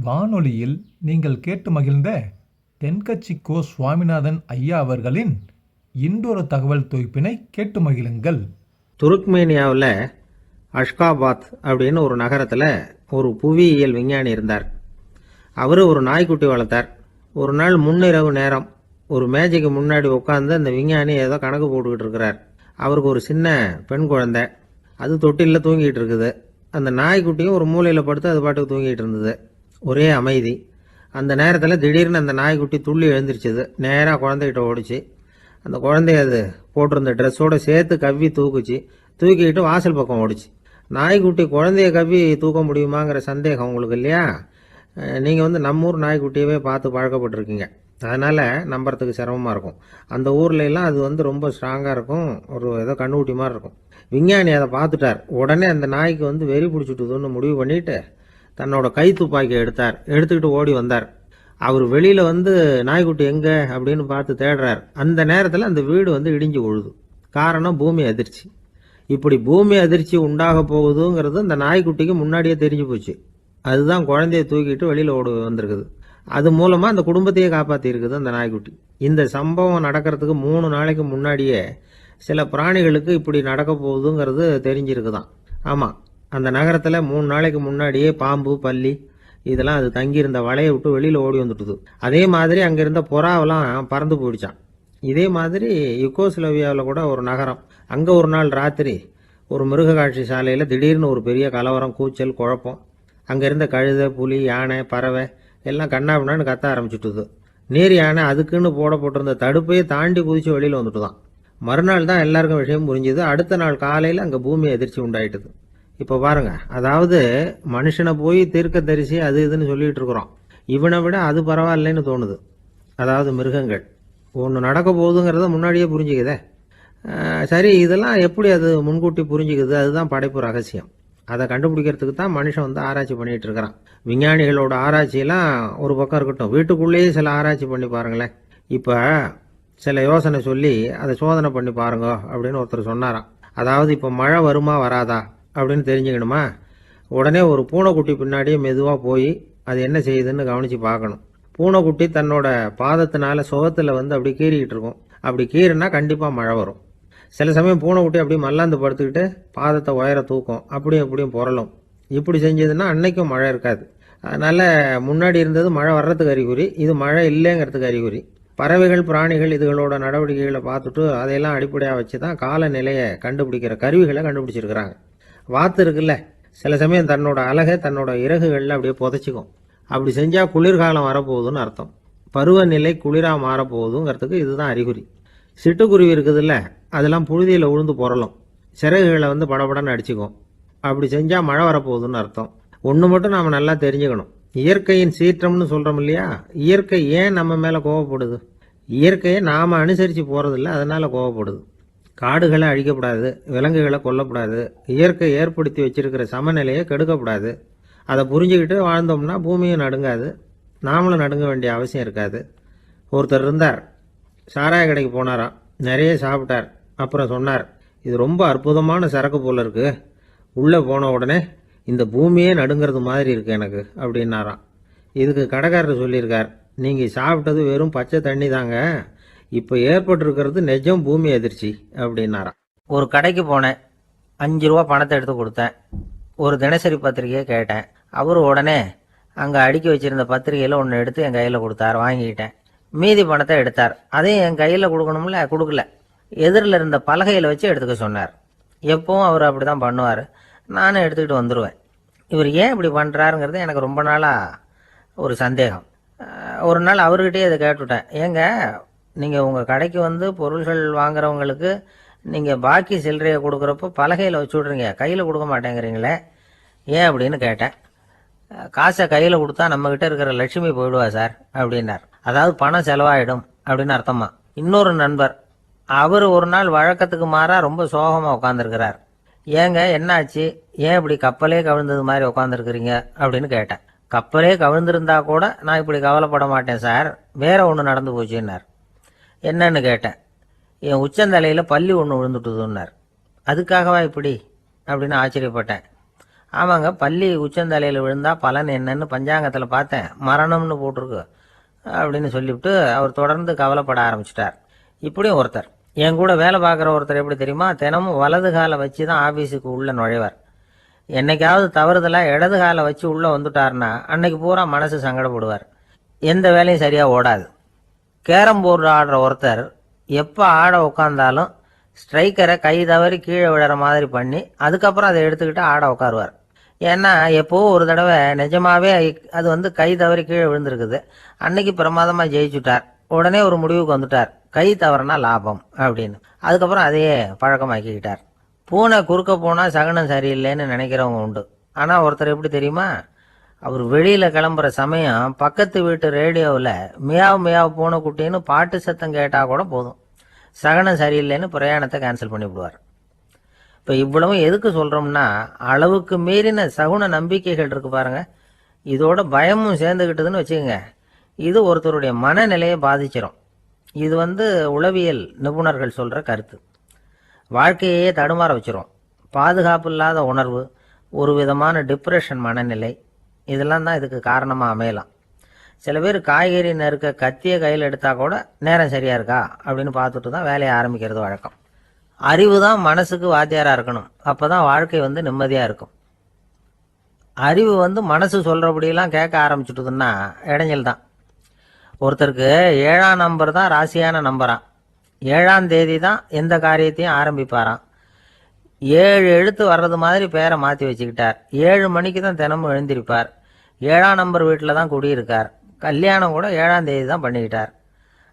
வானொலியில் நீங்கள் கேட்டு மகிழ்ந்த தென்கட்சி கோ சுவாமிநாதன் ஐயா அவர்களின் இன்றொரு தகவல் தொகுப்பினை கேட்டு மகிழுங்கள். துருக்மேனியாவில் அஷ்காபாத் அப்படின்னு ஒரு நகரத்தில் ஒரு புவியியல் விஞ்ஞானி இருந்தார். அவர் ஒரு நாய்க்குட்டி வளர்த்தார். ஒரு நாள் முன்னிரவு நேரம் ஒரு மேஜைக்கு முன்னாடி உட்காந்து அந்த விஞ்ஞானி ஏதோ கணக்கு போட்டுக்கிட்டு இருக்கிறார். அவருக்கு ஒரு சின்ன பெண் குழந்தை, அது தொட்டிலில் தூங்கிட்டு இருக்குது. அந்த நாய்க்குட்டியும் ஒரு மூலையில் படுத்து அது பாட்டுக்கு தூங்கிட்டு இருந்தது. ஒரே அமைதி. அந்த நேரத்தில் திடீர்னு அந்த நாய்க்குட்டி துள்ளி எழுந்திரிச்சது. நேராக குழந்தைகிட்ட ஓடிச்சு. அந்த குழந்தைய அது போட்டிருந்த ட்ரெஸ்ஸோடு சேர்த்து கவ்வி தூக்குச்சு. தூக்கிக்கிட்டு வாசல் பக்கம் ஓடிச்சு. நாய்க்குட்டி குழந்தைய கவ்வி தூக்க முடியுமாங்கிற சந்தேகம் உங்களுக்கு இல்லையா? நீங்கள் நம்ம ஊர் நாய்க்குட்டியவே பார்த்து பழக்கப்பட்டிருக்கீங்க. அதனால் நம்புறதுக்கு சிரமமாக இருக்கும். அந்த ஊர்லெலாம் அது ரொம்ப ஸ்ட்ராங்காக இருக்கும். ஒரு ஏதோ கண்ணுக்குட்டி மாதிரி இருக்கும். விஞ்ஞானி அதை பார்த்துட்டார். உடனே அந்த நாய்க்கு வெறி பிடிச்சிட்டுதுன்னு முடிவு பண்ணிவிட்டு தன்னோட கை துப்பாக்கி எடுத்துக்கிட்டு ஓடி வந்தார். அவர் வெளியில் நாய்க்குட்டி எங்கே அப்படின்னு பார்த்து தேடுறார். அந்த நேரத்தில் அந்த வீடு இடிஞ்சு விழுது. காரணம் பூமி அதிர்ச்சி. இப்படி பூமி அதிர்ச்சி உண்டாக போகுதுங்கிறது அந்த நாய்க்குட்டிக்கு முன்னாடியே தெரிஞ்சு போச்சு. அதுதான் குழந்தைய தூக்கிட்டு வெளியில் வந்திருக்குது. அது மூலமாக அந்த குடும்பத்தையே காப்பாற்றிருக்குது அந்த நாய்க்குட்டி. இந்த சம்பவம் நடக்கிறதுக்கு 3 நாளைக்கு முன்னாடியே சில பிராணிகளுக்கு இப்படி நடக்க போகுதுங்கிறது தெரிஞ்சிருக்குதான். ஆமாம், அந்த நகரத்தில் 3 நாளைக்கு முன்னாடியே பாம்பு, பல்லி இதெல்லாம் அது தங்கியிருந்த வலையை விட்டு வெளியில் ஓடி வந்துட்டுது. அதே மாதிரி அங்கே இருந்த புறாவெல்லாம் பறந்து போயிடுச்சான். இதே மாதிரி யுகோஸ்லோவியாவில் கூட ஒரு நகரம். அங்கே ஒரு நாள் ராத்திரி ஒரு மிருக காட்சி சாலையில் திடீர்னு ஒரு பெரிய கலவரம், கூச்சல், குழப்பம். அங்கே இருந்த கழுதை, புலி, யானை, பறவை எல்லாம் கண்ணாபின்னான்னு கத்த ஆரம்பிச்சுட்டுது. நீர் யானை அதுக்குன்னு போட்டிருந்த தடுப்பையே தாண்டி குதிச்சு வெளியில் வந்துட்டு தான். மறுநாள் தான் எல்லாருக்கும் விஷயம் புரிஞ்சுது. அடுத்த நாள் காலையில் அங்கே பூமி அதிர்ச்சி உண்டாயிட்டுது. இப்போ பாருங்க, அதாவது மனுஷனை போய் தீர்க்க தரிசி அது இதுன்னு சொல்லிட்டு இருக்கிறோம். இவனை விட அது பரவாயில்லைன்னு தோணுது. அதாவது மிருகங்கள் ஒன்று நடக்க போகுதுங்கிறத முன்னாடியே புரிஞ்சுக்குதே. சரி, இதெல்லாம் எப்படி அது முன்கூட்டி புரிஞ்சுக்குது? அதுதான் படைப்பு ரகசியம். அதை கண்டுபிடிக்கிறதுக்கு தான் மனுஷன் ஆராய்ச்சி பண்ணிகிட்டு இருக்கிறான். விஞ்ஞானிகளோட ஆராய்ச்சியெல்லாம் ஒரு பக்கம் இருக்கட்டும், வீட்டுக்குள்ளேயே சில ஆராய்ச்சி பண்ணி பாருங்களேன். இப்போ சில யோசனை சொல்லி அதை சோதனை பண்ணி பாருங்க அப்படின்னு ஒருத்தர் சொன்னாராம். அதாவது இப்போ மழை வருமா வராதா அப்படின்னு தெரிஞ்சுக்கணுமா, உடனே ஒரு பூனைக்குட்டி பின்னாடியே மெதுவாக போய் அது என்ன செய்யுதுன்னு கவனித்து பார்க்கணும். பூனைக்குட்டி தன்னோட பாதத்தினால சுகத்தில் அப்படி கீறிக்கிட்டு இருக்கும். அப்படி கீறினா கண்டிப்பாக மழை வரும். சில சமயம் பூனைக்குட்டி அப்படி மல்லாந்து படுத்துக்கிட்டு பாதத்தை உயர தூக்கும், அப்படியும் புரளும். இப்படி செஞ்சதுன்னா அன்னைக்கும் மழை இருக்காது. அதனால் முன்னாடி இருந்தது மழை வர்றதுக்கு அறிகுறி, இது மழை இல்லைங்கிறதுக்கு அறிகுறி. பறவைகள், பிராணிகள் இதுகளோட நடவடிக்கைகளை பார்த்துட்டு அதையெல்லாம் அடிப்படையாக வச்சு தான் காலநிலையை கண்டுபிடிக்கிற கருவிகளை கண்டுபிடிச்சிருக்கிறாங்க. வாத்து இருக்குல்ல, சில சமயம் தன்னோட அழகை தன்னோட இறகுகளில் அப்படியே புதைச்சிக்கும். அப்படி செஞ்சால் குளிர்காலம் வரப்போகுதுன்னு அர்த்தம். பருவநிலை குளிராக மாறப்போகுதுங்கிறதுக்கு இதுதான் அறிகுறி. சிட்டுக்குருவி இருக்குதுல்ல, அதெல்லாம் புழுதியில் உழுந்து புரளும். சிறகுகளை படபடன்னு அடிச்சுக்கும். அப்படி செஞ்சால் மழை வரப்போகுதுன்னு அர்த்தம். ஒன்று மட்டும் நாம் நல்லா தெரிஞ்சுக்கணும். இயற்கையின் சீற்றம்னு சொல்கிறோம் இல்லையா, இயற்கை ஏன் நம்ம மேலே கோவப்படுது? இயற்கையை நாம் அனுசரித்து போகிறதில்ல, அதனால் கோவப்படுது. காடுகளை அழிக்கப்படாது, விலங்குகளை கொல்லக்கூடாது, இயற்கை ஏற்படுத்தி வச்சிருக்கிற சமநிலையை கெடுக்கக்கூடாது. அதை புரிஞ்சுக்கிட்டு வாழ்ந்தோம்னா பூமியும் நடுங்காது, நாமளும் நடுங்க வேண்டிய அவசியம் இருக்காது. ஒருத்தர் இருந்தார், சாராய கடைக்கு போனாராம். நிறைய சாப்பிட்டார். அப்புறம் சொன்னார், இது ரொம்ப அற்புதமான சரக்கு போல இருக்கு. உள்ளே போன உடனே இந்த பூமியே நடுங்கிறது மாதிரி இருக்கு எனக்கு அப்படின்னாராம். இதுக்கு கடைக்காரர் சொல்லியிருக்கார், நீங்கள் சாப்பிட்டது வெறும் பச்சை தண்ணி தாங்க, இப்போ ஏற்பட்டிருக்கிறது நிஜம் பூமி அதிர்ச்சி அப்படின்னாராம். ஒரு கடைக்கு போனேன், 5 ரூபா பணத்தை எடுத்து கொடுத்தேன். ஒரு தினசரி பத்திரிகையை கேட்டேன். அவர் உடனே அங்கே அடுக்கி வச்சிருந்த பத்திரிகையில் ஒன்று எடுத்து என் கையில் கொடுத்தார். வாங்கிக்கிட்டேன். மீதி பணத்தை எடுத்தார். அதையும் என் கையில் கொடுக்கணும்ல, கொடுக்கல. எதிரில் இருந்த பலகையில் வச்சு எடுத்துக்க சொன்னார். எப்பவும் அவர் அப்படி தான் பண்ணுவார். நானும் எடுத்துக்கிட்டு வந்துடுவேன். இவர் ஏன் இப்படி பண்ணுறாருங்கிறது எனக்கு ரொம்ப நாளாக ஒரு சந்தேகம். ஒரு நாள் அவர்கிட்டயே இதை கேட்டுவிட்டேன். ஏங்க, நீங்கள் உங்கள் கடைக்கு பொருள்கள் வாங்குறவங்களுக்கு நீங்கள் பாக்கி சில்லறையை கொடுக்குறப்போ பலகையில் வச்சு விட்றீங்க, கையில் கொடுக்க மாட்டேங்கிறீங்களே, ஏன் அப்படின்னு கேட்டேன். காசை கையில் கொடுத்தா நம்மக்கிட்ட இருக்கிற லட்சுமி போயிடுவா சார் அப்படின்னார். அதாவது பணம் செலவாயிடும் அப்படின்னு அர்த்தமா. இன்னொரு நண்பர், அவர் ஒரு நாள் வழக்கத்துக்கு மாறாக ரொம்ப சோகமாக உட்காந்துருக்கிறார். ஏங்க என்னாச்சு, ஏன் இப்படி கப்பலே கவிழ்ந்தது மாதிரி உட்காந்துருக்குறீங்க அப்படின்னு கேட்டேன். கப்பலே கவிழ்ந்திருந்தா கூட நான் இப்படி கவலைப்பட மாட்டேன் சார், வேற ஒன்று நடந்து போச்சுன்னார். என்னன்னு கேட்டேன். என் உச்சந்தலையில் பள்ளி ஒன்று விழுந்துட்டுதுன்னார். அதுக்காகவா இப்படி அப்படின்னு ஆச்சரியப்பட்டேன். ஆமாங்க, பள்ளி உச்சந்தலையில் விழுந்தா பலன் என்னன்னு பஞ்சாங்கத்தில் பார்த்தேன், மரணம்னு போட்டிருக்கு அப்படின்னு சொல்லிவிட்டு அவர் தொடர்ந்து கவலைப்பட ஆரம்பிச்சிட்டார். இப்படியும் ஒருத்தர், என் கூட வேலை பார்க்குற ஒருத்தர் எப்படி தெரியுமா, தினமும் வலது காலை வச்சு தான் ஆஃபீஸுக்கு உள்ளே நுழைவார். என்னைக்காவது தவறுதலாக இடது காலை வச்சு உள்ளே வந்துட்டார்னா அன்னைக்கு பூரா மனசு சங்கடப்படுவார், எந்த வேலையும் சரியாக ஓடாது. கேரம் போர்டு ஆடுற ஒருத்தர் எப்போ ஆட உட்காந்தாலும் ஸ்ட்ரைக்கரை கை தவறி கீழே விழுற மாதிரி பண்ணி அதுக்கப்புறம் அதை எடுத்துக்கிட்டு ஆட உட்காருவார். ஏன்னா எப்போ ஒரு தடவை நிஜமாவே அது கை தவறி கீழே விழுந்திருக்குது, அன்னைக்கு பிரமாதமாக ஜெயிச்சுட்டார். உடனே ஒரு முடிவுக்கு வந்துட்டார், கை தவறுனா லாபம் அப்படின்னு. அதுக்கப்புறம் அதையே பழக்கமாக்கிக்கிட்டார். பூனை குறுக்க போனால் சகுனம் சரியில்லைன்னு நினைக்கிறவங்க உண்டு. ஆனால் ஒருத்தர் எப்படி தெரியுமா, அவர் வெளியில் கிளம்புற சமயம் பக்கத்து வீட்டு ரேடியோவில் மியாவ் மியாவ் பூனைக்குட்டின்னு பாட்டு சத்தம் கேட்டால் கூட போதும், சகனம் சரியில்லைன்னு பிரயாணத்தை கேன்சல் பண்ணிவிடுவார். இப்போ இவ்வளவு எதுக்கு சொல்கிறோம்னா, அளவுக்கு மீறின சகுன நம்பிக்கைகள் இருக்கு பாருங்க, இதோட பயமும் சேர்ந்துக்கிட்டதுன்னு வச்சுக்கோங்க, இது ஒருத்தருடைய மனநிலையை பாதிச்சிடும். இது உளவியல் நிபுணர்கள் சொல்கிற கருத்து. வாழ்க்கையே தடுமாற வச்சிரும். பாதுகாப்பு இல்லாத உணர்வு, ஒரு விதமான டிப்ரெஷன் மனநிலை, இதெல்லாம் தான் இதுக்கு காரணமாக அமையலாம். சில பேர் காய்கறி நறுக்க கத்தியை கையில் எடுத்தால் கூட நேரம் சரியாக இருக்கா அப்படின்னு பார்த்துட்டு தான் வேலையை ஆரம்பிக்கிறது வழக்கம். அறிவு தான் மனசுக்கு வாத்தியாராக இருக்கணும், அப்போ தான் வாழ்க்கை நிம்மதியாக இருக்கும். அறிவு மனசு சொல்கிறபடியெல்லாம் கேட்க ஆரம்பிச்சுட்டுதுன்னா இடைஞ்சல் தான். ஒருத்தருக்கு 7ஆம் நம்பர் தான் ராசியான நம்பரான், 7ஆம் தேதி தான் எந்த காரியத்தையும் ஆரம்பிப்பாராம். 7 எழுத்து வர்றது மாதிரி பேரை மாற்றி வச்சுக்கிட்டார். 7 மணிக்கு தான் தினமும் எழுந்திருப்பார். 7ஆம் நம்பர் வீட்டில் தான் குடியிருக்கார். கல்யாணம் கூட 7ஆம் தேதி தான் பண்ணிக்கிட்டார்.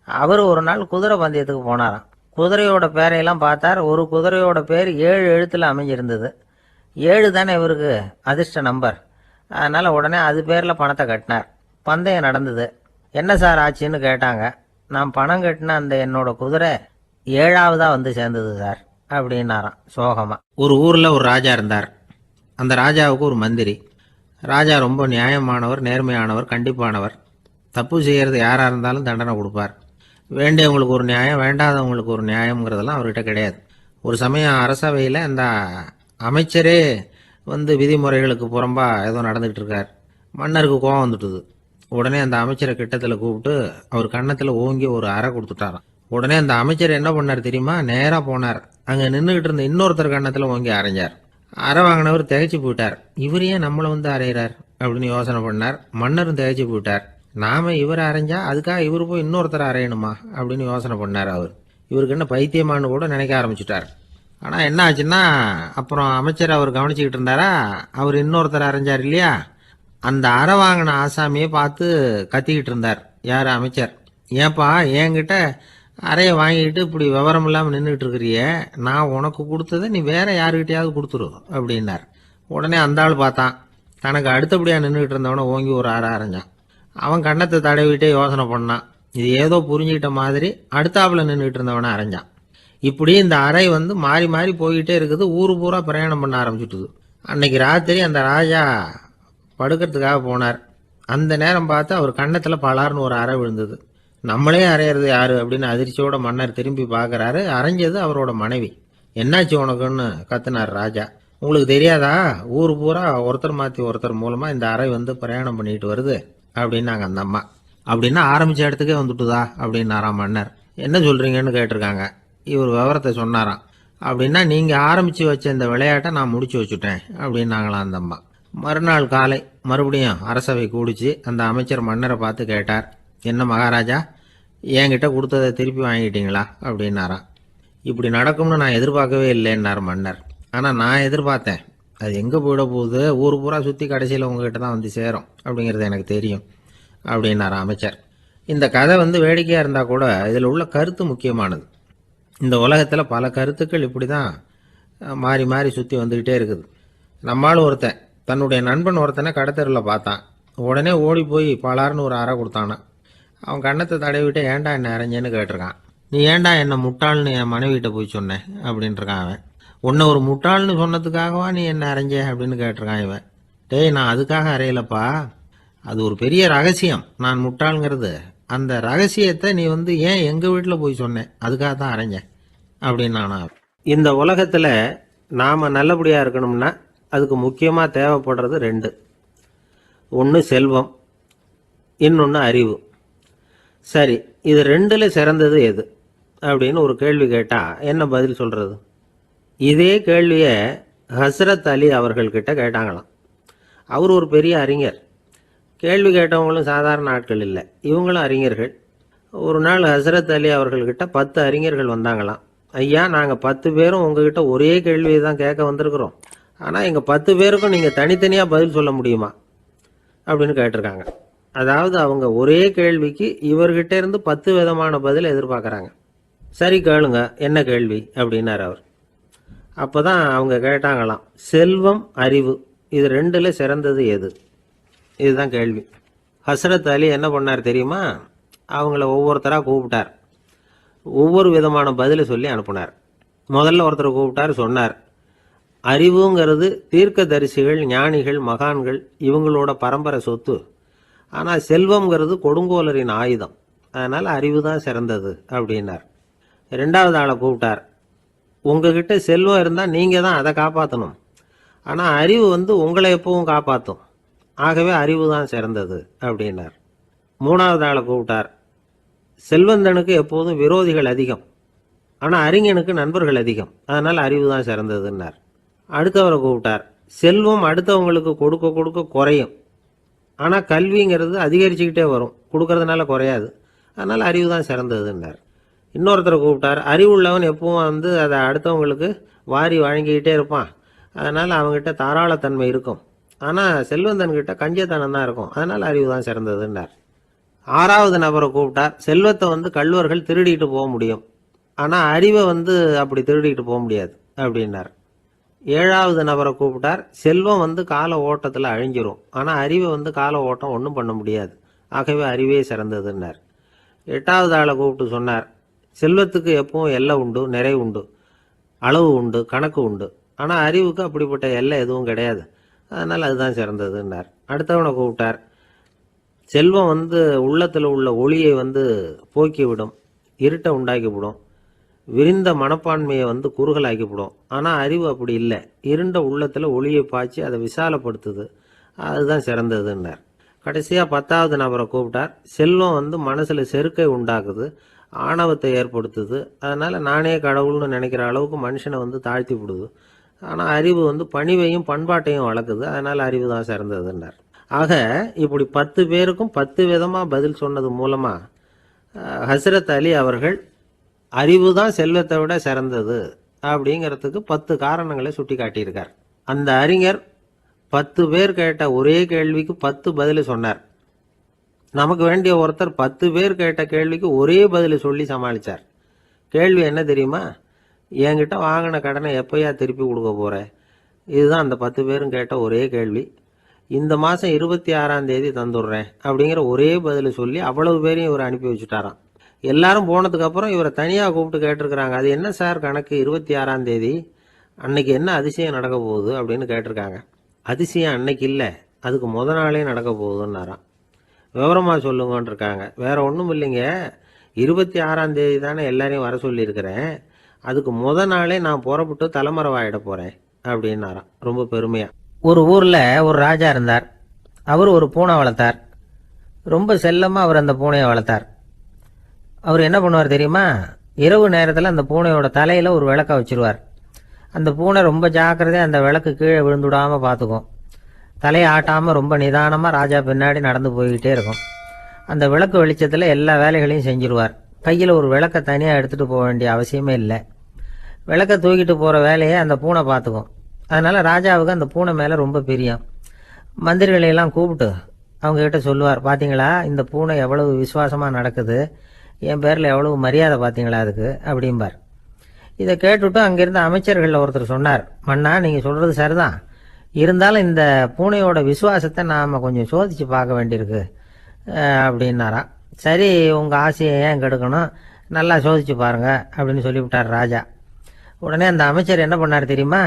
அவர் ஒரு நாள் குதிரை பந்தயத்துக்கு போனாராம். குதிரையோட பேரையெல்லாம் பார்த்தார். ஒரு குதிரையோட பேர் 7 எழுத்தில் அமைஞ்சிருந்தது. 7 தானே இவருக்கு அதிர்ஷ்ட நம்பர், அதனால் உடனே அது பேரில் பணத்தை கட்டினார். பந்தயம் நடந்தது. என்ன சார் ஆச்சுன்னு கேட்டாங்க. நான் பணம் கட்டின அந்த என்னோட குதிரை 7ஆவதாக சேர்ந்தது சார் அப்படின்னாராம் சோகமாக. ஒரு ஊரில் ஒரு ராஜா இருந்தார். அந்த ராஜாவுக்கு ஒரு மந்திரி. ராஜா ரொம்ப நியாயமானவர், நேர்மையானவர், கண்டிப்பானவர். தப்பு செய்கிறது யாராக இருந்தாலும் தண்டனை கொடுப்பார். வேண்டியவங்களுக்கு ஒரு நியாயம், வேண்டாதவங்களுக்கு ஒரு நியாயங்கிறதெல்லாம் அவர்கிட்ட கிடையாது. ஒரு சமயம் அரசவையில் அந்த அமைச்சரே விதிமுறைகளுக்கு புறம்பா ஏதோ நடந்துகிட்டு இருக்கார். மன்னருக்கு கோபம் வந்துட்டுது. உடனே அந்த அமைச்சரை கிட்டத்தில் கூப்பிட்டு அவர் கன்னத்தில் ஓங்கி ஒரு அறை கொடுத்துட்டாராம். உடனே அந்த அமைச்சர் என்ன பண்ணார் தெரியுமா, நேராக போனார். அங்கே நின்றுக்கிட்டு இருந்த இன்னொருத்தர் கன்னத்தில் ஓங்கி அரைஞ்சார். அறை வாங்கினவர் திகைச்சு போயிட்டார். இவர் ஏன் நம்மளை அரைகிறார் அப்படின்னு யோசனை பண்ணார். மன்னரும் திகைச்சு போயிட்டார். நாம இவரை அரைஞ்சா அதுக்காக இவர் போய் இன்னொருத்தரை அரையணுமா அப்படின்னு யோசனை பண்ணார். இவருக்கு என்ன பைத்தியமானு கூட நினைக்க ஆரம்பிச்சுட்டார். ஆனால் என்ன ஆச்சுன்னா, அப்புறம் அமைச்சர் அவர் கவனிச்சுக்கிட்டு இருந்தாரா, அவர் இன்னொருத்தர் அரைஞ்சார் இல்லையா, அந்த அறை வாங்கின ஆசாமியை பார்த்து கத்திக்கிட்டு இருந்தார். யார்? அமைச்சர். ஏன்பா என்கிட்ட அறையை வாங்கிட்டு இப்படி விவரம் இல்லாமல் நின்றுட்டு இருக்கிறிய, நான் உனக்கு கொடுத்ததை நீ வேற யாருக்கிட்டையாவது கொடுத்துரு அப்படின்னார். உடனே அந்த ஆள் பார்த்தான். தனக்கு அடுத்தபடியாக நின்றுக்கிட்டு இருந்தவனை ஓங்கி ஒரு அறை அரைஞ்சான். அவன் கன்னத்தை தடவிட்டே யோசனை பண்ணான். இது ஏதோ புரிஞ்சுக்கிட்ட மாதிரி அடுத்தாப்புல நின்றுக்கிட்டு இருந்தவனை அரைஞ்சான். இப்படி இந்த அறை மாறி மாறி போய்கிட்டே இருக்குது. ஊரு பூரா பிரயாணம் பண்ண ஆரம்பிச்சுட்டுது. அன்னைக்கு ராத்திரி அந்த ராஜா படுக்கிறதுக்காக போனார். அந்த நேரம் பார்த்து அவர் கன்னத்தில் பலார்னு ஒரு அறை விழுந்தது. நம்மளே அரையிறது யாரு அப்படின்னு அதிர்ச்சியோட மன்னர் திரும்பி பார்க்குறாரு. அரைஞ்சது அவரோட மனைவி. என்னாச்சு உனக்குன்னு கத்துனார் ராஜா. உங்களுக்கு தெரியாதா, ஊர் பூரா ஒருத்தர் மாற்றி ஒருத்தர் மூலமாக இந்த அறை பிரயாணம் பண்ணிட்டு வருது அப்படின்னாங்க அந்த அம்மா. அப்படின்னா ஆரம்பித்த இடத்துக்கே வந்துட்டுதா அப்படின்னாராம் மன்னர். என்ன சொல்கிறீங்கன்னு கேட்டிருக்காங்க. இவர் விவரத்தை சொன்னாராம். அப்படின்னா நீங்கள் ஆரம்பித்து வச்ச இந்த விளையாட்டை நான் முடிச்சு வச்சுட்டேன் அப்படின்னாங்களாம் அந்த அம்மா. மறுநாள் காலை மறுபடியும் அரசவை கூடிச்சு அந்த அமைச்சர் மன்னரை பார்த்து கேட்டார், என்ன மகாராஜா, என்கிட்ட கொடுத்ததை திருப்பி வாங்கிட்டீங்களா அப்படின்னாராம். இப்படி நடக்கும்னு நான் எதிர்பார்க்கவே இல்லைன்னார் மன்னர். ஆனால் நான் எதிர்பார்த்தேன். அது எங்கே போயிட போகுது, ஊர் பூரா சுற்றி கடைசியில் உங்ககிட்ட தான் சேரும் அப்படிங்கிறது எனக்கு தெரியும் அப்படின்னார் அமைச்சர். இந்த கதை வேடிக்கையாக இருந்தால் கூட இதில் உள்ள கருத்து முக்கியமானது. இந்த உலகத்தில் பல கருத்துக்கள் இப்படி தான் மாறி மாறி சுற்றி வந்துக்கிட்டே இருக்குது. நம்மளும் ஒருத்தன் தன்னுடைய நண்பன் ஒருத்தனை கடத்தெருவில் பார்த்தான். உடனே ஓடி போய் பலார்னு ஒரு அறை கொடுத்தானான். அவன் கன்னத்தை தடவிட்டு ஏன்டா என்ன அரைஞ்சேன்னு கேட்டிருக்கான். நீ ஏன்டா என்னை முட்டாள்னு என் மனைவிட்ட போய் சொன்னேன் அப்படின்ட்டுருக்கான் அவன். உன்னை ஒரு முட்டாள்னு சொன்னதுக்காகவா நீ என்ன அரைஞ்ச அப்படின்னு கேட்டிருக்கான் இவன். டேய், நான் அதுக்காக அறையலப்பா, அது ஒரு பெரிய ரகசியம். நான் முட்டாளுங்கிறது அந்த ரகசியத்தை நீ ஏன் எங்கள் வீட்டில் போய் சொன்னேன், அதுக்காக தான் அரைஞ்சேன் அப்படின்னு நானா. இந்த உலகத்தில் நாம் நல்லபடியாக இருக்கணும்னா அதுக்கு முக்கியமாக தேவைப்படுறது ரெண்டு. ஒன்று செல்வம், இன்னொன்று அறிவு. சரி, இது ரெண்டில் சிறந்தது எது அப்படின்னு ஒரு கேள்வி கேட்டால் என்ன பதில் சொல்கிறது? இதே கேள்வியை ஹஸ்ரத் அலி அவர்கள்கிட்ட கேட்டாங்களாம். அவர் ஒரு பெரிய அறிஞர். கேள்வி கேட்டவங்களும் சாதாரண ஆட்கள் இல்லை, இவங்களும் அறிஞர்கள். ஒரு நாள் ஹஸ்ரத் அலி அவர்கள்கிட்ட 10 அறிஞர்கள் வந்தாங்களாம். ஐயா, நாங்கள் 10 பேரும் உங்ககிட்ட ஒரே கேள்வியை தான் கேட்க வந்திருக்கிறோம், ஆனால் எங்கள் 10 பேருக்கும் நீங்கள் தனித்தனியாக பதில் சொல்ல முடியுமா அப்படின்னு கேட்டிருக்காங்க. அதாவது அவங்க ஒரே கேள்விக்கு இவர்கிட்ட இருந்து 10 விதமான பதில் எதிர்பார்க்குறாங்க. சரி கேளுங்க, என்ன கேள்வி அப்படின்னார் அவர். அப்போ தான் அவங்க கேட்டாங்களாம், செல்வம் அறிவு இது ரெண்டில் சிறந்தது எது? இதுதான் கேள்வி. ஹஸ்ரத் அலி என்ன பண்ணார் தெரியுமா? அவங்கள ஒவ்வொருத்தராக கூப்பிட்டார், ஒவ்வொரு விதமான பதிலை சொல்லி அனுப்புனார். முதல்ல ஒருத்தரை கூப்பிட்டார், சொன்னார், அறிவுங்கிறது தீர்க்கதரிசிகள், ஞானிகள், மகான்கள் இவங்களோட பரம்பரை சொத்து. ஆனால் செல்வம்ங்கிறது கொடுங்கோலரின் ஆயுதம், அதனால் அறிவு தான் சிறந்தது அப்படின்னார். ரெண்டாவது ஆளை கூப்பிட்டார், உங்ககிட்ட செல்வம் இருந்தால் நீங்கள் தான் அதை காப்பாற்றணும், ஆனால் அறிவு உங்களை எப்பவும் காப்பாற்றும், ஆகவே அறிவு தான் சிறந்தது அப்படின்னார். மூணாவது ஆளை கூப்பிட்டார், செல்வந்தனுக்கு எப்போதும் விரோதிகள் அதிகம், ஆனால் அறிஞனுக்கு நண்பர்கள் அதிகம், அதனால் அறிவு தான் சிறந்ததுன்னார். அடுத்தவரை கூப்பிட்டார், செல்வம் அடுத்தவங்களுக்கு கொடுக்க கொடுக்க குறையும், ஆனால் கல்விங்கிறது அதிகரிச்சுக்கிட்டே வரும், கொடுக்கறதுனால குறையாது, அதனால் அறிவு தான் சிறந்ததுன்னார். இன்னொருத்தரை கூப்பிட்டார், அறிவுள்ளவன் எப்பவும் அதை அடுத்தவங்களுக்கு வாரி வழங்கிக்கிட்டே இருப்பான், அதனால் அவங்ககிட்ட தாராளத்தன்மை இருக்கும், ஆனால் செல்வந்தன்கிட்ட கஞ்சத்தனம் தான் இருக்கும், அதனால் அறிவு தான் சிறந்ததுன்னார். ஆறாவது நபரை கூப்பிட்டார், செல்வத்தை கள்வர்கள் திருடிட்டு போக முடியும், ஆனால் அறிவை அப்படி திருடிட்டு போக முடியாது அப்படின்னார். ஏழாவது நபரை கூப்பிட்டார், செல்வம் கால ஓட்டத்தில் அழிஞ்சிரும், ஆனால் அறிவை கால ஓட்டம் ஒன்றும் பண்ண முடியாது, ஆகவே அறிவே சிறந்ததுன்னார். எட்டாவது ஆளை கூப்பிட்டு சொன்னார், செல்வத்துக்கு எப்பவும் எல்லை உண்டு, நிறைவு உண்டு, அளவு உண்டு, கணக்கு உண்டு, ஆனால் அறிவுக்கு அப்படிப்பட்ட எல்லை எதுவும் கிடையாது, அதனால் அதுதான் சிறந்ததுன்னார். அடுத்தவனை கூப்பிட்டார், செல்வம் உள்ளத்தில் உள்ள ஒளியை போக்கிவிடும், இருட்டை உண்டாக்கிவிடும், விரிந்த மனப்பான்மையை குறுகலாக்கிவிடும், ஆனால் அறிவு அப்படி இல்லை, இருண்ட உள்ளத்தில் ஒளியை பாய்ச்சி அதை விசாலப்படுத்துது, அதுதான் சிறந்ததுன்னார். கடைசியாக 10வது நபரை கூப்பிட்டார், செல்வம் மனசில் செருக்கை உண்டாக்குது, ஆணவத்தை ஏற்படுத்துது, அதனால் நானே கடவுள்னு நினைக்கிற அளவுக்கு மனுஷனை தாழ்த்தி விடுது, ஆனால் அறிவு பணிவையும் பண்பாட்டையும் வளர்க்குது, அதனால் அறிவு தான் சிறந்ததுன்னார். ஆக இப்படி 10 பேருக்கும் 10 விதமாக பதில் சொன்னது மூலமாக ஹஸ்ரத் அலி அவர்கள் அறிவு தான் செல்வத்தை விட சிறந்தது அப்படிங்கிறதுக்கு 10 காரணங்களை சுட்டி காட்டியிருக்கார். அந்த அறிஞர் 10 பேர் கேட்ட ஒரே கேள்விக்கு 10 பதில் சொன்னார். நமக்கு வேண்டிய ஒருத்தர் 10 பேர் கேட்ட கேள்விக்கு ஒரே பதில் சொல்லி சமாளித்தார். கேள்வி என்ன தெரியுமா? என்கிட்ட வாங்கின கடனை எப்போயா திருப்பி கொடுக்க போகிறேன்? இதுதான் அந்த 10 பேரும் கேட்ட ஒரே கேள்வி. இந்த மாதம் 26ஆம் தேதி தந்துடுறேன் அப்படிங்கிற ஒரே பதில் சொல்லி அவ்வளவு பேரையும் இவர் அனுப்பி வச்சுட்டாராம். எல்லாரும் போனதுக்கப்புறம் இவரை தனியாக கூப்பிட்டு கேட்டிருக்கிறாங்க, அது என்ன சார் கணக்கு, 26ஆம் தேதி அன்னைக்கு என்ன அதிசயம் நடக்க போகுது அப்படின்னு கேட்டிருக்காங்க. அதிசயம் அன்னைக்கு இல்லை, அதுக்கு நாளே நடக்க போகுதுன்னாராம். விவரமாக சொல்லுங்கன்னு இருக்காங்க. வேற ஒன்றும் இல்லைங்க, 26ஆம் தேதி தானே எல்லாரையும் வர சொல்லியிருக்கிறேன், அதுக்கு நாளே நான் புறப்பட்டு தலைமறைவாயிட போகிறேன் அப்படின்னாராம் ரொம்ப பெருமையாக. ஒரு ஊரில் ஒரு ராஜா இருந்தார். அவர் ஒரு பூனை வளர்த்தார். ரொம்ப செல்லமாக அவர் அந்த பூனையை வளர்த்தார். அவர் என்ன பண்ணுவார் தெரியுமா? இரவு நேரத்தில் அந்த பூனையோட தலையில் ஒரு விளக்கை வச்சுருவார். அந்த பூனை ரொம்ப ஜாக்கிரதையாக அந்த விளக்கு கீழே விழுந்துடாமல் பார்த்துக்கும். தலையை ஆட்டாமல் ரொம்ப நிதானமாக ராஜா பின்னாடி நடந்து போய்கிட்டே இருக்கும். அந்த விளக்கு வெளிச்சத்தில் எல்லா வேலைகளையும் செஞ்சுருவார். கையில் ஒரு விளக்கை தனியாக எடுத்துகிட்டு போக வேண்டிய அவசியமே இல்லை. விளக்கை தூக்கிட்டு போகிற வேலையை அந்த பூனை பார்த்துக்கும். அதனால் ராஜாவுக்கு அந்த பூனை மேலே ரொம்ப பிரியம். மந்திரிகளையெல்லாம் கூப்பிட்டு அவங்கக்கிட்ட சொல்லுவார், பார்த்தீங்களா இந்த பூனை எவ்வளவு விசுவாசமாக நடக்குது, என் பேரில் எவ்வளவு மரியாதை பார்த்தீங்களா அதுக்கு அப்படிம்பார். இதை கேட்டுவிட்டு அங்கேருந்து அமைச்சர்களில் ஒருத்தர் சொன்னார், மன்னா நீங்கள் சொல்கிறது சரிதான், இருந்தாலும் இந்த பூனையோட விசுவாசத்தை நாம் கொஞ்சம் சோதித்து பார்க்க வேண்டியிருக்கு அப்படின்னாராம். சரி, உங்கள் ஆசையை ஏன் கெடுக்கணும், நல்லா சோதித்து பாருங்க அப்படின்னு சொல்லிவிட்டார் ராஜா. உடனே அந்த அமைச்சர் என்ன பண்ணார் தெரியுமா?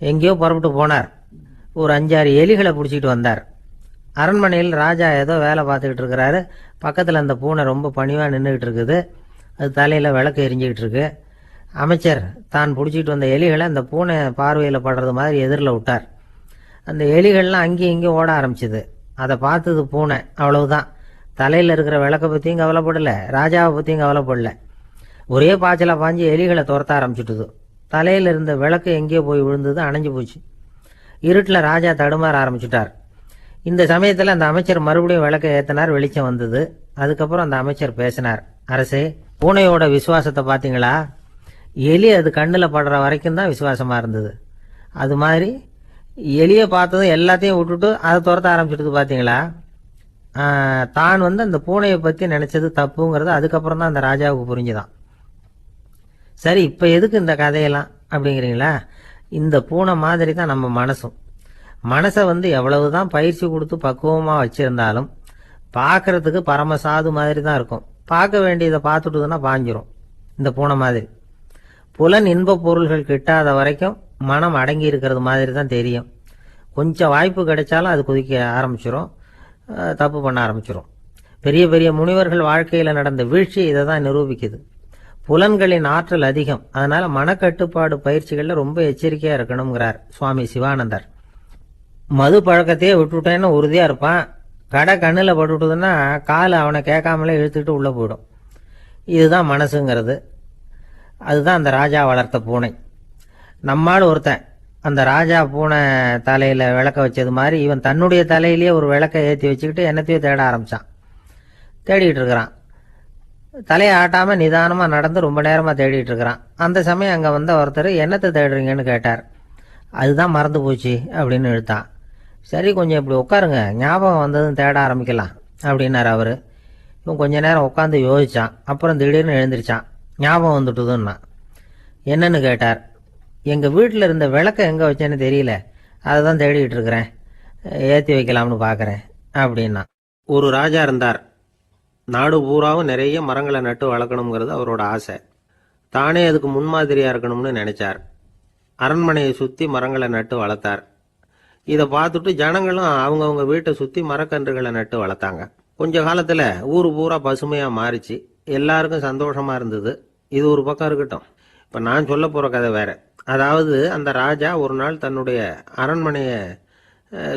எங்கேயோ புறப்பட்டு போனார். ஒரு 5-6 எலிகளை பிடிச்சிக்கிட்டு வந்தார். அரண்மனையில் ராஜா ஏதோ வேலை பார்த்துக்கிட்டு இருக்கிறாரு. பக்கத்தில் அந்த பூனை ரொம்ப பணிவாக நின்றுக்கிட்டு இருக்குது. அது தலையில் விளக்கு எரிஞ்சிக்கிட்டு இருக்கு. அமைச்சர் தான் பிடிச்சிக்கிட்டு வந்த எலிகளை அந்த பூனை பார்வையில் படுறது மாதிரி எதிரில் விட்டார். அந்த எலிகள்லாம் அங்கேயும் இங்கேயும் ஓட ஆரம்பிச்சுது. அதை பார்த்தது பூனை. அவ்வளவுதான். தலையில் இருக்கிற விளக்கை பற்றியும் கவலைப்படலை, ராஜாவை பற்றியும் கவலைப்படல. ஒரே பாய்ச்சலாக பாஞ்சு எலிகளை துரத்த ஆரம்பிச்சுட்டுது. தலையில் இருந்த விளக்கு எங்கேயோ போய் விழுந்தது, அணைஞ்சு போச்சு. இருட்டில் ராஜா தடுமாற ஆரம்பிச்சுட்டார். இந்த சமயத்தில் அந்த அமைச்சர் மறுபடியும் விளக்கை ஏற்றினார். வெளிச்சம் வந்தது. அதுக்கப்புறம் அந்த அமைச்சர் பேசினார். அரசே, பூனையோட விசுவாசத்தை பார்த்தீங்களா? எலி அது கண்ணில் படுற வரைக்கும் தான் விசுவாசமாக இருந்தது. அது மாதிரி எலியை பார்த்ததும் எல்லாத்தையும் விட்டுட்டு அதை துரத்த ஆரம்பிச்சுட்டு பார்த்தீங்களா? தான் அந்த பூனையை பற்றி நினச்சது தப்புங்கிறது அதுக்கப்புறம் தான் அந்த ராஜாவுக்கு புரிஞ்சுதான். சரி, இப்போ எதுக்கு இந்த கதையெல்லாம் அப்படிங்கிறீங்களா? இந்த பூனை மாதிரி தான் நம்ம மனசும். மனசை எவ்வளவு தான் பயிற்சி கொடுத்து பக்குவமாக வச்சுருந்தாலும் பார்க்குறதுக்கு பரமசாது மாதிரி தான் இருக்கும். பார்க்க வேண்டியதை பார்த்துட்டுதுன்னா பாஞ்சிரும். இந்த பூனை மாதிரி புலன் இன்ப பொருள்கள் கிட்டாத வரைக்கும் மனம் அடங்கி இருக்கிறது மாதிரி தான் தெரியும். கொஞ்சம் வாய்ப்பு கிடைச்சாலும் அது குதிக்க ஆரம்பிச்சிடும், தப்பு பண்ண ஆரம்பிச்சிடும். பெரிய பெரிய முனிவர்கள் வாழ்க்கையில் நடந்த வீழ்ச்சி இதை தான் நிரூபிக்குது. புலன்களின் ஆற்றல் அதிகம். அதனால் மனக்கட்டுப்பாடு பயிற்சிகளில் ரொம்ப எச்சரிக்கையாக இருக்கணுங்கிறார் சுவாமி சிவானந்தர். மது பழக்கத்தையே விட்டுவிட்டேன்னு உறுதியாக இருப்பான். கடை கண்ணில் பட்டுவிட்டதுன்னா கால் அவனை கேட்காமலே இழுத்துக்கிட்டு உள்ளே போயிடும். இதுதான் மனசுங்கிறது. அதுதான் அந்த ராஜா வளர்த்த பூனை. நம்மால் ஒருத்தன் அந்த ராஜா பூனை தலையில் விளக்க வச்சது மாதிரி இவன் தன்னுடைய தலையிலேயே ஒரு விளக்கை ஏற்றி வச்சுக்கிட்டு என்னத்தையோ தேட ஆரம்பித்தான். தேடிக்கிட்டு இருக்கிறான். தலையை ஆட்டாமல் நிதானமாக நடந்து ரொம்ப நேரமாக தேடிட்டு இருக்கிறான். அந்த சமயம் அங்கே ஒருத்தர் என்னத்தை தேடுறீங்கன்னு கேட்டார். அதுதான் மறந்து போச்சு அப்படின்னு இழுத்தான். சரி, கொஞ்சம் இப்படி உட்காருங்க, ஞாபகம் வந்ததுன்னு தேட ஆரம்பிக்கலாம் அப்படின்னார் அவர். இவன் கொஞ்ச நேரம் உட்காந்து யோசித்தான். அப்புறம் திடீர்னு எழுந்திரிச்சான். ஞாபகம் வந்துட்டுதுன்னா. என்னன்னு கேட்டார். எங்கள் வீட்டில் இருந்த விளக்கை எங்கே வச்சேன்னு தெரியல, அதை தான் தேடிக்கிட்டு இருக்கிறேன், ஏற்றி வைக்கலாம்னு பார்க்குறேன் அப்படின்னா. ஒரு ராஜா இருந்தார். நாடு பூராவும் நிறைய மரங்களை நட்டு வளர்க்கணுங்கிறது அவரோட ஆசை. தானே அதுக்கு முன்மாதிரியாக இருக்கணும்னு நினைச்சார். அரண்மனையை சுற்றி மரங்களை நட்டு வளர்த்தார். இதை பார்த்துட்டு ஜனங்களும் அவங்கவுங்க வீட்டை சுற்றி மரக்கன்றுகளை நட்டு வளர்த்தாங்க. கொஞ்ச காலத்தில் ஊர் பூரா பசுமையாக மாறிச்சு. எல்லாருக்கும் சந்தோஷமாக இருந்தது. இது ஒரு பக்கம் இருக்கட்டும். இப்போ நான் சொல்ல போகிற கதை வேற. அதாவது அந்த ராஜா ஒரு நாள் தன்னுடைய அரண்மனையை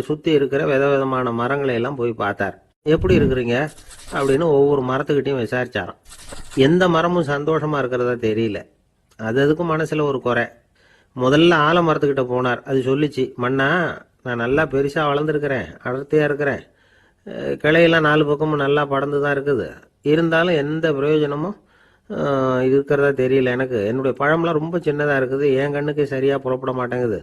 சுற்றி இருக்கிற விதவிதமான மரங்களை எல்லாம் போய் பார்த்தார். எப்படி இருக்கிறீங்க அப்படின்னு ஒவ்வொரு மரத்துக்கிட்டையும் விசாரிச்சாராம். எந்த மரமும் சந்தோஷமாக இருக்கிறதா தெரியல. அதுக்கும் மனசில் ஒரு குறை. முதல்ல ஆலமரத்துக்கிட்ட போனார். அது சொல்லிச்சு, மண்ணா, நான் நல்லா பெருசாக வளர்ந்துருக்கிறேன், அடர்த்தியாக இருக்கிறேன், கிளையெல்லாம் 4 பக்கமும் நல்லா படர்ந்து தான் இருக்குது, இருந்தாலும் எந்த பிரயோஜனமும் இருக்கிறதா தெரியல எனக்கு. என்னுடைய பழம்லாம் ரொம்ப சின்னதாக இருக்குது, என் கண்ணுக்கு சரியாக புறப்பட மாட்டேங்குது.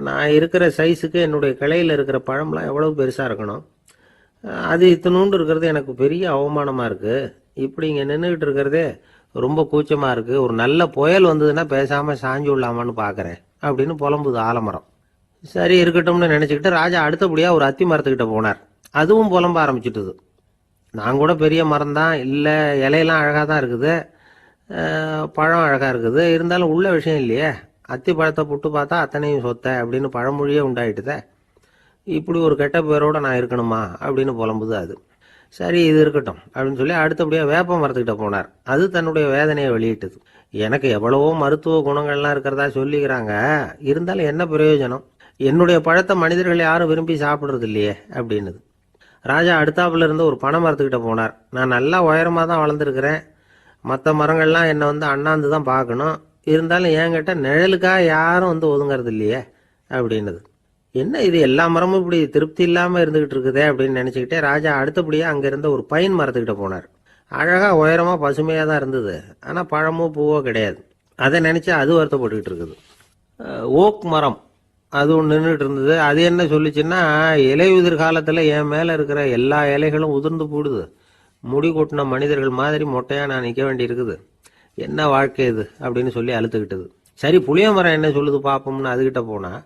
நான் இருக்கிற சைஸுக்கு என்னுடைய கிளையில் இருக்கிற பழம்லாம் எவ்வளோ பெருசாக இருக்கணும், அது இத்தினூண்டு இருக்கிறது எனக்கு பெரிய அவமானமாக இருக்குது. இப்படி இங்கே நின்றுக்கிட்டு இருக்கிறதே ரொம்ப கூச்சமாக இருக்குது. ஒரு நல்ல புயல் வந்ததுன்னா பேசாமல் சாஞ்சு விடலாமான்னு பார்க்குறேன் அப்படின்னு புலம்புது ஆலமரம். சரி, இருக்கட்டும்னு நினச்சிக்கிட்டு ராஜா அடுத்தபடியாக ஒரு அத்தி மரத்துக்கிட்ட போனார். அதுவும் புலம்ப ஆரம்பிச்சிட்டுது. நான் கூட பெரிய மரம் தான், இல்லை இலையெல்லாம் அழகாக தான் இருக்குது, பழம் அழகாக இருக்குது, இருந்தாலும் உள்ள விஷயம் இல்லையே, அத்தி பழத்தை புட்டு பார்த்தா அத்தனையும் சொத்தை அப்படின்னு பழமொழியே உண்டாயிட்டுதே. இப்படி ஒரு கெட்ட பேரோடு நான் இருக்கணுமா அப்படின்னு புலம்புது அது. சரி, இது இருக்கட்டும் அப்படின்னு சொல்லி அடுத்தபடியாக வேப்ப மரத்துக்கிட்ட போனார். அது தன்னுடைய வேதனையை வெளியிட்டது. எனக்கு எவ்வளவோ மருத்துவ குணங்கள்லாம் இருக்கிறதா சொல்லிக்கிறாங்க, இருந்தாலும் என்ன பிரயோஜனம், என்னுடைய பழத்தை மனிதர்கள் யாரும் விரும்பி சாப்பிட்றது இல்லையே அப்படின்னுது. ராஜா அடுத்தாப்புல இருந்து ஒரு பனை மரத்துக்கிட்ட போனார். நான் நல்லா உயரமாக தான் வளர்ந்துருக்கிறேன், மற்ற மரங்கள்லாம் என்னை அண்ணாந்து தான் பார்க்கணும், இருந்தாலும் என்கிட்ட நிழலுக்காக யாரும் ஒதுங்கிறது இல்லையே அப்படின்னுது. என்ன இது, எல்லா மரமும் இப்படி திருப்தி இல்லாமல் இருந்துகிட்டு இருக்குதே அப்படின்னு நினச்சிக்கிட்டே ராஜா அடுத்தபடியாக அங்கே இருந்த ஒரு பைன் மரத்துக்கிட்ட போனார். அழகாக உயரமாக பசுமையாக தான் இருந்தது, ஆனால் பழமோ பூவோ கிடையாது. அதை நினச்சி அது வருத்தப்பட்டுக்கிட்டு இருக்குது. ஓக் மரம் அது ஒன்று நின்றுட்டு இருந்தது. அது என்ன சொல்லிச்சுன்னா, இலையுதிர் காலத்தில் என் மேலே இருக்கிற எல்லா இலைகளும் உதிர்ந்து போடுது, முடி கொட்டின மனிதர்கள் மாதிரி மொட்டையாக நான் நிற்க வேண்டி இருக்குது, என்ன வாழ்க்கை இது அப்படின்னு சொல்லி அழுத்துக்கிட்டது. சரி, புளிய மரம் என்ன சொல்லுது பார்ப்போம்னு அதுகிட்ட போனால்,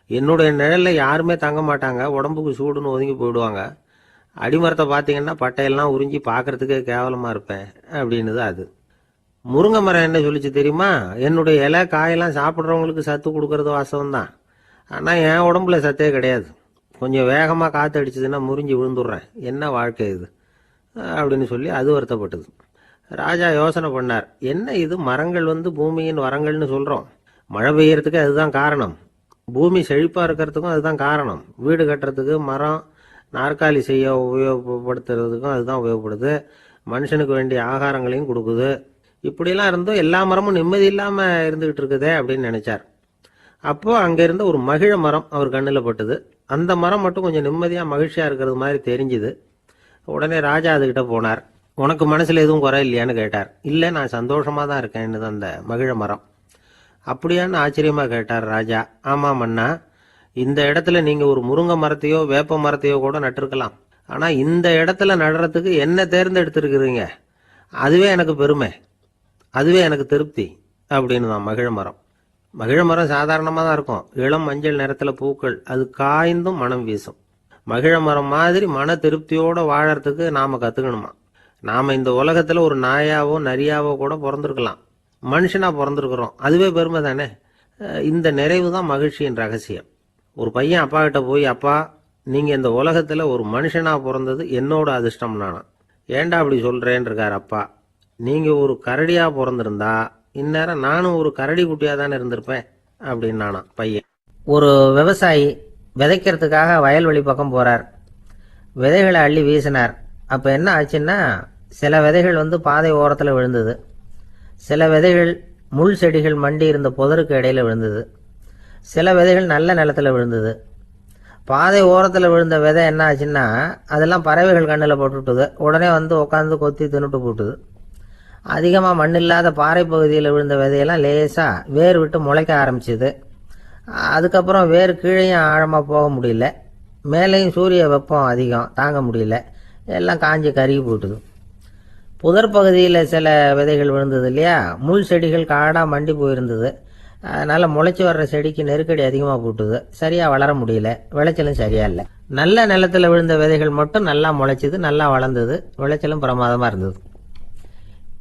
என்னுடைய நிழலில் யாருமே தங்க மாட்டாங்க, உடம்புக்கு சூடுன்னு ஒதுங்கி போயிடுவாங்க, அடிமரத்தை பார்த்தீங்கன்னா பட்டையெல்லாம் உறிஞ்சி பார்க்கறதுக்கே கேவலமாக இருப்பேன் அப்படின்னுது அது. முருங்கை மரம் என்ன சொல்லிச்சு தெரியுமா, என்னுடைய இலை காயெல்லாம் சாப்பிட்றவங்களுக்கு சத்து கொடுக்கறது வாசவம்தான், ஆனால் என் உடம்புல சத்தே கிடையாது, கொஞ்சம் வேகமாக காற்று அடிச்சதுன்னா முறிஞ்சி விழுந்துடுறேன், என்ன வாழ்க்கை இது அப்படின்னு சொல்லி அது வருத்தப்பட்டது. ராஜா யோசனை பண்ணார், என்ன இது, மரங்கள் பூமியின் வரங்கள்னு சொல்கிறோம், மழை பெய்யறதுக்கு அதுதான் காரணம், பூமி செழிப்பாக இருக்கிறதுக்கும் அதுதான் காரணம். வீடு கட்டுறதுக்கு மரம், நாற்காலி செய்ய உபயோகப்படுத்துறதுக்கும் அதுதான் உபயோகப்படுது. மனுஷனுக்கு வேண்டிய ஆகாரங்களையும் கொடுக்குது. இப்படிலாம் இருந்தும் எல்லா மரமும் நிம்மதி இல்லாமல் இருந்துகிட்டு இருக்குதே அப்படின்னு நினைச்சார். அப்போ அங்கே இருந்த ஒரு மகிழ மரம் அவர் கண்ணில் பட்டுது. அந்த மரம் மட்டும் கொஞ்சம் நிம்மதியாக மகிழ்ச்சியாக இருக்கிறது மாதிரி தெரிஞ்சுது. உடனே ராஜா அதுகிட்ட போனார். உனக்கு மனசில் எதுவும் குறை இல்லையான்னு கேட்டார். இல்லை, நான் சந்தோஷமாக தான் இருக்கேன்னு அந்த மகிழ மரம். அப்படியான்னு ஆச்சரியமாக கேட்டார் ராஜா. ஆமாம் மன்னா, இந்த இடத்துல நீங்கள் ஒரு முருங்கை மரத்தையோ வேப்ப மரத்தையோ கூட நட்டிருக்கலாம். ஆனால் இந்த இடத்துல நடுறதுக்கு என்ன தேர்ந்தெடுத்திருக்கிறீங்க, அதுவே எனக்கு பெருமை, அதுவே எனக்கு திருப்தி அப்படின்னு தான் மகிழ மரம். மகிழ மரம் சாதாரணமாக தான் இருக்கும். இளம் மஞ்சள் நிறத்தில் பூக்கள், அது காய்ந்தும் மனம் வீசும். மகிழ மரம் மாதிரி மன திருப்தியோடு வாழறதுக்கு நாம் கற்றுக்கணுமா. நாம் இந்த உலகத்தில் ஒரு நாயாவோ நரியாவோ கூட பிறந்திருக்கலாம். மனுஷனாக பிறந்திருக்கிறோம், அதுவே பெருமை தானே. இந்த நிறைவு தான் மகிழ்ச்சியின் ரகசியம். ஒரு பையன் அப்பா கிட்ட போய், அப்பா, நீங்கள் இந்த உலகத்தில் ஒரு மனுஷனாக பிறந்தது என்னோட அதிர்ஷ்டம் நானா. ஏண்டா அப்படி சொல்கிறேன்னு இருக்கார் அப்பா. நீங்கள் ஒரு கரடியாக பிறந்திருந்தா இந்நேரம் நானும் ஒரு கரடி குட்டியாக தானே இருந்திருப்பேன் அப்படின்னு நானா பையன். ஒரு விவசாயி விதைக்கிறதுக்காக வயல்வெளி பக்கம் போகிறார். விதைகளை அள்ளி வீசினார். அப்போ என்ன ஆச்சுன்னா, சில விதைகள் பாதை ஓரத்தில் விழுந்தது. சில விதைகள் முள் செடிகள் மண்டி இருந்த புதருக்கு இடையில விழுந்தது. சில விதைகள் நல்ல நிலத்தில் விழுந்தது. பாதை ஓரத்தில் விழுந்த விதை என்ன ஆச்சுன்னா, அதெல்லாம் பறவைகள் கண்ணில் போட்டுவிட்டுது. உடனே உட்காந்து கொத்தி தின்னுட்டு போட்டுது. அதிகமாக மண் இல்லாத பாறை பகுதியில் விழுந்த விதையெல்லாம் லேசாக வேர் விட்டு முளைக்க ஆரம்பிச்சிது. அதுக்கப்புறம் வேர் கீழேயும் ஆழமாக போக முடியல, மேலேயும் சூரிய வெப்பம் அதிகம் தாங்க முடியல, எல்லாம் காஞ்சி கருகி போட்டுது. புதர் பகுதியில் சில விதைகள் விழுந்தது இல்லையா, முள் செடிகள் காடாக மண்டி போயிருந்தது. அதனால் முளைச்சி வர்ற செடிக்கு நெருக்கடி அதிகமாக போட்டுது. சரியாக வளர முடியல, விளைச்சலும் சரியா இல்லை. நல்ல நிலத்தில் விழுந்த விதைகள் மட்டும் நல்லா முளைச்சிது, நல்லா வளர்ந்தது, விளைச்சலும் பிரமாதமாக இருந்தது.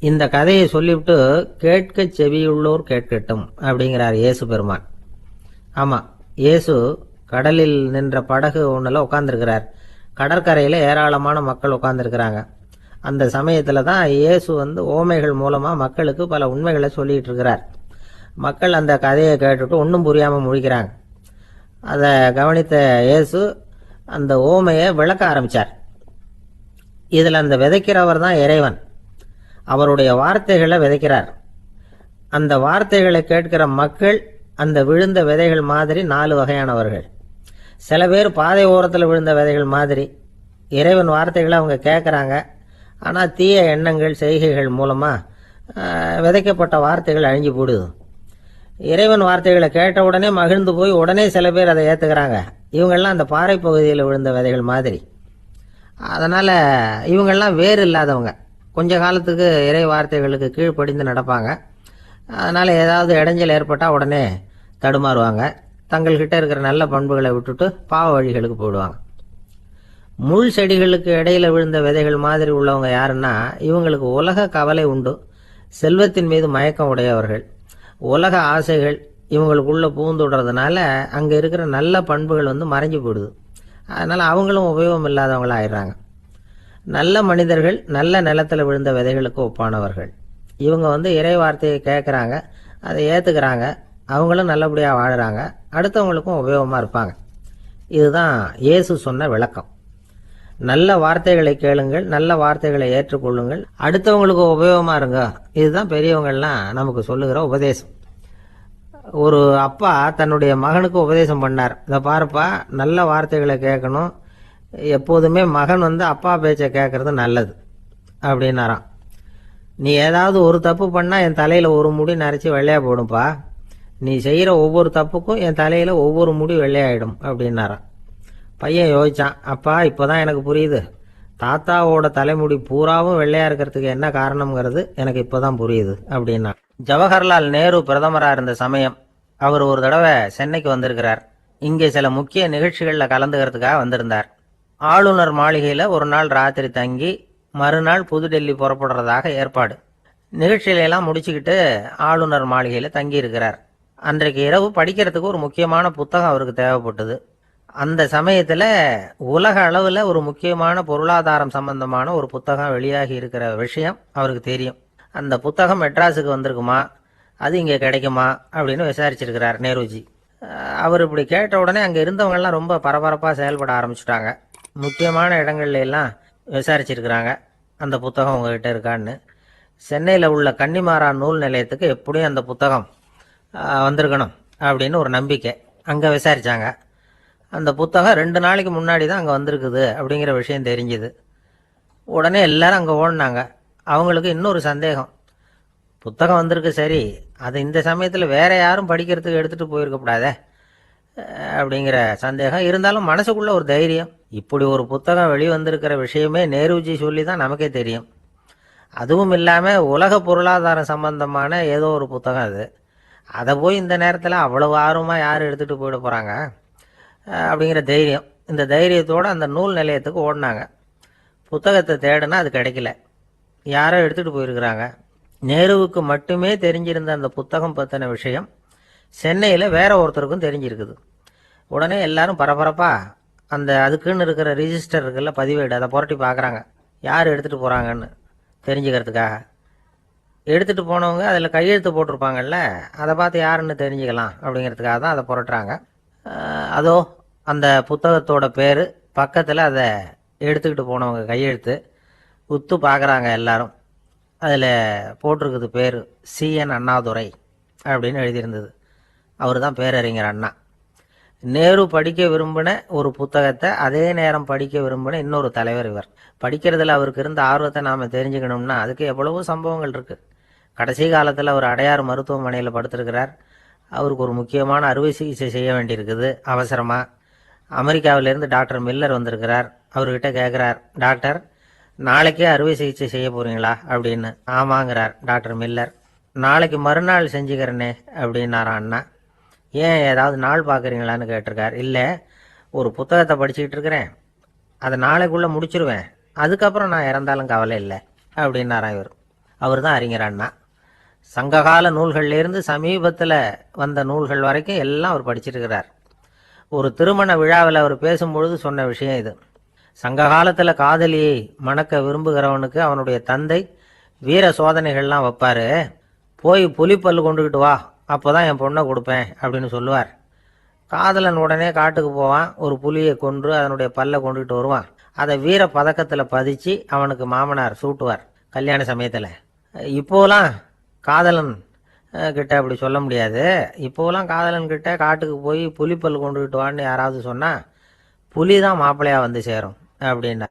இந்த கதையை சொல்லிவிட்டு கேட்க செவியுள்ளோர் கேட்கட்டும் அப்படிங்கிறார் இயேசு பெருமான். ஆமாம், இயேசு கடலில் நின்ற படகு ஒன்றில் உட்காந்துருக்கிறார். கடற்கரையில் ஏராளமான மக்கள் உட்காந்துருக்கிறாங்க. அந்த சமயத்தில் தான் இயேசு ஓமைகள் மூலமாக மக்களுக்கு பல உண்மைகளை சொல்லிகிட்டு இருக்கிறார். மக்கள் அந்த கதையை கேட்டுட்டு ஒன்றும் புரியாமல் முழிக்கிறாங்க. அதை கவனித்த இயேசு அந்த ஓமையை விளக்க ஆரம்பித்தார். இதில் அந்த விதைக்கிறவர் தான் இறைவன். அவருடைய வார்த்தைகளை விதைக்கிறார். அந்த வார்த்தைகளை கேட்கிற மக்கள் அந்த விழுந்த விதைகள் மாதிரி 4 வகையானவர்கள். சில பேர் பாதை ஓரத்தில் விழுந்த விதைகள் மாதிரி. இறைவன் வார்த்தைகளை அவங்க கேட்குறாங்க, ஆனால் தீய எண்ணங்கள் செய்கைகள் மூலமாக விதைக்கப்பட்ட வார்த்தைகள் அழிஞ்சு போடுது. இறைவன் வார்த்தைகளை கேட்ட உடனே மகிழ்ந்து போய் உடனே சில பேர் அதை ஏற்றுக்கிறாங்க. இவங்கெல்லாம் அந்த பாறை பகுதியில் விழுந்த விதைகள் மாதிரி. அதனால் இவங்கெல்லாம் வேறு இல்லாதவங்க. கொஞ்ச காலத்துக்கு இறை வார்த்தைகளுக்கு கீழ்ப்படிந்து நடப்பாங்க. அதனால் ஏதாவது இடைஞ்சல் ஏற்பட்டால் உடனே தடுமாறுவாங்க. தங்கள்கிட்ட இருக்கிற நல்ல பண்புகளை விட்டுட்டு பாவ வழிகளுக்கு போயிடுவாங்க. முள் செடிகளுக்கு இடையில் விழுந்த விதைகள் மாதிரி உள்ளவங்க யாருன்னா, இவங்களுக்கு உலக கவலை உண்டு, செல்வத்தின் மீது மயக்கம் உடையவர்கள். உலக ஆசைகள் இவங்களுக்குள்ளே பூந்துடுறதுனால அங்கே இருக்கிற நல்ல பண்புகள் மறைஞ்சு போயிடுது. அதனால் அவங்களும் உபயோகம் இல்லாதவங்களாக ஆயிடுறாங்க. நல்ல மனிதர்கள் நல்ல நிலத்தில் விழுந்த விதைகளுக்கு ஒப்பானவர்கள். இவங்க இறை வார்த்தையை கேட்குறாங்க, அதை ஏற்றுக்கிறாங்க, அவங்களும் நல்லபடியாக வாழுறாங்க, அடுத்தவங்களுக்கும் உபயோகமாக இருப்பாங்க. இதுதான் இயேசு சொன்ன விளக்கம். நல்ல வார்த்தைகளை கேளுங்கள், நல்ல வார்த்தைகளை ஏற்றுக்கொள்ளுங்கள், அடுத்தவங்களுக்கு உபயோகமாக இருங்க. இதுதான் பெரியவங்கள்லாம் நமக்கு சொல்லுகிற உபதேசம். ஒரு அப்பா தன்னுடைய மகனுக்கு உபதேசம் பண்ணார். இதை பாருப்பா, நல்ல வார்த்தைகளை கேட்கணும், எப்போதுமே மகன் அப்பா பேச்சை கேட்கறது நல்லது அப்படின்னாராம். நீ ஏதாவது ஒரு தப்பு பண்ணால் என் தலையில் ஒரு முடி நரைச்சி வெள்ளையாக போடும்பா, நீ செய்கிற ஒவ்வொரு தப்புக்கும் என் தலையில் ஒவ்வொரு முடி வெள்ளையாயிடும் அப்படின்னாராம். பையன் யோசிச்சான், அப்பா இப்போ தான் எனக்கு புரியுது, தாத்தாவோட தலைமுடி பூராவும் வெள்ளையாக இருக்கிறதுக்கு என்ன காரணம்ங்கிறது எனக்கு இப்போ தான் புரியுது அப்படின்னா. ஜவஹர்லால் நேரு பிரதமராக இருந்த சமயம் அவர் ஒரு தடவை சென்னைக்கு வந்திருக்கிறார். இங்கே சில முக்கிய நிகழ்ச்சிகளில் கலந்துக்கிறதுக்காக வந்திருந்தார். ஆளுநர் மாளிகையில் ஒரு நாள் ராத்திரி தங்கி மறுநாள் புதுடெல்லி புறப்படுறதாக ஏற்பாடு. நிகழ்ச்சியிலெல்லாம் முடிச்சுக்கிட்டு ஆளுநர் மாளிகையில் தங்கியிருக்கிறார். அன்றைக்கு இரவு படிக்கிறதுக்கு ஒரு முக்கியமான புத்தகம் அவருக்கு தேவைப்பட்டது. அந்த சமயத்தில் உலக அளவில் ஒரு முக்கியமான பொருளாதாரம் சம்பந்தமான ஒரு புத்தகம் வெளியாகி இருக்கிற விஷயம் அவருக்கு தெரியும். அந்த புத்தகம் மெட்ராஸுக்கு வந்திருக்குமா, அது இங்கே கிடைக்குமா அப்படின்னு விசாரிச்சிருக்கிறார் நேருஜி. அவர் இப்படி கேட்ட உடனே அங்கே இருந்தவங்கெல்லாம் ரொம்ப பரபரப்பாக செயல்பட ஆரம்பிச்சுட்டாங்க. முக்கியமான இடங்கள்ல எல்லாம் விசாரிச்சிருக்கிறாங்க அந்த புத்தகம் உங்ககிட்ட இருக்கான்னு. சென்னையில் உள்ள கன்னிமாரா நூல் நிலையத்துக்கு எப்படியும் அந்த புத்தகம் வந்திருக்கணும் அப்படின்னு ஒரு நம்பிக்கை. அங்கே விசாரித்தாங்க. அந்த புத்தகம் 2 நாளைக்கு முன்னாடி தான் அங்கே வந்திருக்குது அப்படிங்கிற விஷயம் தெரிஞ்சுது. உடனே எல்லாரும் அங்கே ஓடினாங்க. அவங்களுக்கு இன்னொரு சந்தேகம், புத்தகம் வந்திருக்கு சரி, அது இந்த சமயத்தில் வேற யாரும் படிக்கிறதுக்கு எடுத்துகிட்டு போயிருக்கக்கூடாதே அப்படிங்கிற சந்தேகம் இருந்தாலும் மனசுக்குள்ள ஒரு தைரியம். இப்படி ஒரு புத்தகம் வெளிவந்திருக்கிற விஷயமே நேருஜி சொல்லி தான் நமக்கே தெரியும். அதுவும் இல்லாமல் உலக பொருளாதாரம் சம்பந்தமான ஏதோ ஒரு புத்தகம் அது. அதை போய் இந்த நேரத்தில் அவ்வளவு ஆர்வமாக யார் எடுத்துகிட்டு போயிட போகிறாங்க அப்படிங்கிற தைரியம். இந்த தைரியத்தோடு அந்த நூல் நிலையத்துக்கு ஓடினாங்க. புத்தகத்தை தேடினா அது கிடைக்கல. யாரோ எடுத்துகிட்டு போயிருக்கிறாங்க. நேருவுக்கு மட்டுமே தெரிஞ்சிருந்த அந்த புத்தகம் பற்றின விஷயம் சென்னையில் வேற ஒருத்தருக்கும் தெரிஞ்சிருக்குது. உடனே எல்லாரும் பரபரப்பாக அந்த அதுக்குன்னு இருக்கிற ரிஜிஸ்டர் இருக்குல்ல, பதிவேடு, அதை புரட்டி பார்க்குறாங்க யார் எடுத்துகிட்டு போகிறாங்கன்னு தெரிஞ்சுக்கிறதுக்காக. எடுத்துகிட்டு போனவங்க அதில் கையெழுத்து போட்டிருப்பாங்கல்ல, அதை பார்த்து யாருன்னு தெரிஞ்சுக்கலாம் அப்படிங்கிறதுக்காக தான் அதை புரட்டுறாங்க. அதோ அந்த புத்தகத்தோட பேர் பக்கத்தில் அதை எடுத்துக்கிட்டு போனவங்க கையெழுத்து உத்து பார்க்குறாங்க எல்லாரும். அதில் போட்டிருக்குது பேர் CN அண்ணாதுரை அப்படின்னு எழுதியிருந்தது. அவர் தான் பேரறிஞர் அண்ணா. நேரு படிக்க விரும்பின ஒரு புத்தகத்தை அதே நேரம் படிக்க விரும்பின இன்னொரு தலைவர் இவர். படிக்கிறதுல அவருக்கு இருந்த ஆர்வத்தை நாம் தெரிஞ்சுக்கணும்னா அதுக்கு எவ்வளவோ சம்பவங்கள் இருக்குது. கடைசி காலத்தில் அவர் அடையாறு மருத்துவமனையில் படுத்திருக்கிறார். அவருக்கு ஒரு முக்கியமான அறுவை சிகிச்சை செய்ய வேண்டியிருக்குது அவசரமாக. அமெரிக்காவிலேருந்து டாக்டர் மில்லர் வந்திருக்கிறார். அவர்கிட்ட கேட்குறார், டாக்டர் நாளைக்கே அறுவை சிகிச்சை செய்ய போகிறீங்களா அப்படின்னு. ஆமாங்கிறார் டாக்டர் மில்லர். நாளைக்கு மறுநாள் செஞ்சுக்கிறேனே அப்படின்னாரான் அண்ணா. ஏன் ஏதாவது நாள் பார்க்குறீங்களான்னு கேட்டிருக்கார். இல்லை, ஒரு புத்தகத்தை படிச்சுக்கிட்டு இருக்கிறேன், அதை நாளைக்குள்ளே முடிச்சிருவேன், அதுக்கப்புறம் நான் இறந்தாலும் கவலை இல்லை அப்படின்னாரான் இவர். அவர் தான் அறிஞர் அண்ணா. சங்ககால நூல்கள்லேருந்து சமீபத்தில் வந்த நூல்கள் வரைக்கும் எல்லாம் அவர் படிச்சிருக்கிறார். ஒரு திருமண விழாவில் அவர் பேசும்பொழுது சொன்ன விஷயம் இது. சங்க காலத்தில் காதலியை மணக்க விரும்புகிறவனுக்கு அவனுடைய தந்தை வீர சோதனைகள்லாம் வைப்பார். போய் புலிப்பல் கொண்டுக்கிட்டு வா, அப்போ தான் என் பொண்ணை கொடுப்பேன் அப்படின்னு சொல்லுவார். காதலன் உடனே காட்டுக்கு போவான், ஒரு புலியை கொன்று அதனுடைய பல்லை கொண்டுகிட்டு வருவான். அதை வீர பதக்கத்தில் பதிச்சு அவனுக்கு மாமனார் சூட்டுவார் கல்யாண சமயத்தில். இப்போலாம் காதலன் கிட்ட அப்படி சொல்ல முடியாது. இப்போலாம் காதலன் கிட்ட காட்டுக்கு போய் புலிப்பல் கொண்டுகிட்டு வான்னு யாராவது சொன்னால் புலி தான் மாப்பிள்ளையாக வந்து சேரும் அப்படின்னா.